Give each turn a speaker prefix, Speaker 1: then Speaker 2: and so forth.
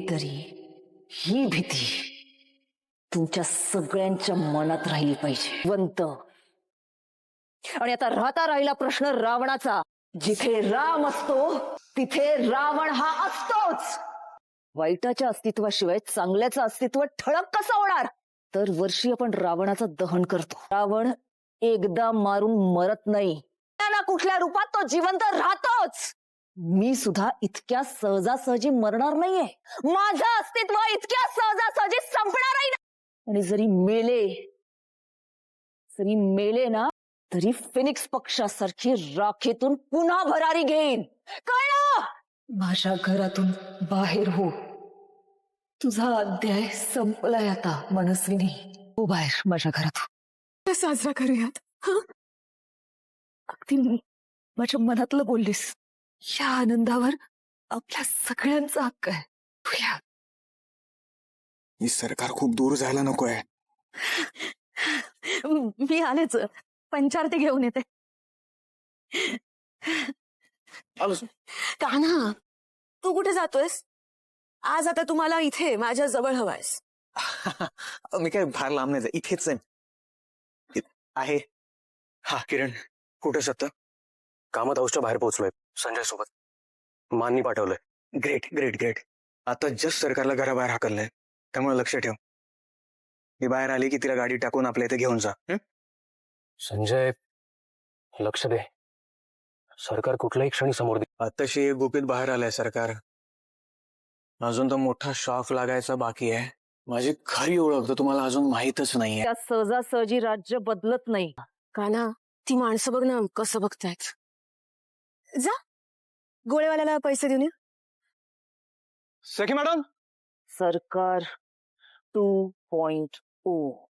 Speaker 1: तरी ही भीती तुमच्या सगळ्यांच्या मनात राहिली पाहिजे वंत। आणि आता राहता राहिला प्रश्न रावणाचा। जिथे राम असतो तिथे रावण हा असतोच। वाईटाच्या अस्तित्वाशिवाय चांगल्याचं अस्तित्व ठळक कसं होणार? दरवर्षी आपण रावणाचं दहन करतो। रावण एकदा मारून मरत नाही, ना कुठल्या रूपात तो जिवंत राहतोच। मी सुद्धा इतक्या सहजासहजी मरणार नाहीये। माझं अस्तित्व इतक्या सहजासहजी संपणारही नाही। आणि जरी मेले ना तरी फिनिक्स पक्षासारखी राखेतून पुन्हा भरारी घेईन। कळलं? माझ्या घरातून बाहेर हो। तुझा अध्याय संपलाय आता मनस्विनी। हो बाहेर माझ्या घरातून।
Speaker 2: साजरा करूयात।
Speaker 1: अगदी माझ्या मनातलं बोललीस। या आनंदावर आपल्या सगळ्यांचा हक्क आहे। तुया
Speaker 3: ही सरकार खूप दूर जायला नकोय।
Speaker 1: मी आलेच, पंचारती घेऊन येते।
Speaker 2: कान्हा, तू कुठे जातोयस? आज आता तुम्हाला इथे माझ्या जवळ हवायस।
Speaker 3: मी काय फार लांब नाही, इथेच आहे। हा किरण, कुठे सत्ता?
Speaker 4: कामात हाऊसच्या बाहेर पोहोचलोय संजय सोबत। माननी पाठवलंय।
Speaker 3: Great great great. आता जस्ट सरकारला घराबाहेर हाकललंय, त्यामुळे लक्ष ठेव। मी बाहेर आली की तिला गाडी टाकून आपल्या इथे घेऊन जा।
Speaker 4: संजय, लक्ष दे, सरकार कुठल्याही क्षणी समोर दे।
Speaker 3: आताशी गुपित बाहेर आलंय सरकार। अजून तर मोठा शॉक लागायचा बाकी आहे। माझी खरी ओळख तर तुम्हाला अजून माहीतच नाहीये।
Speaker 1: त्या सहजासहजी राज्य बदलत नाही।
Speaker 2: कान्हा, ती माणसं बघ ना कसं बघतायत। जा, गोळेवाल्याला पैसे देऊन ये।
Speaker 3: सखी मॅडम,
Speaker 1: सरकार 2.0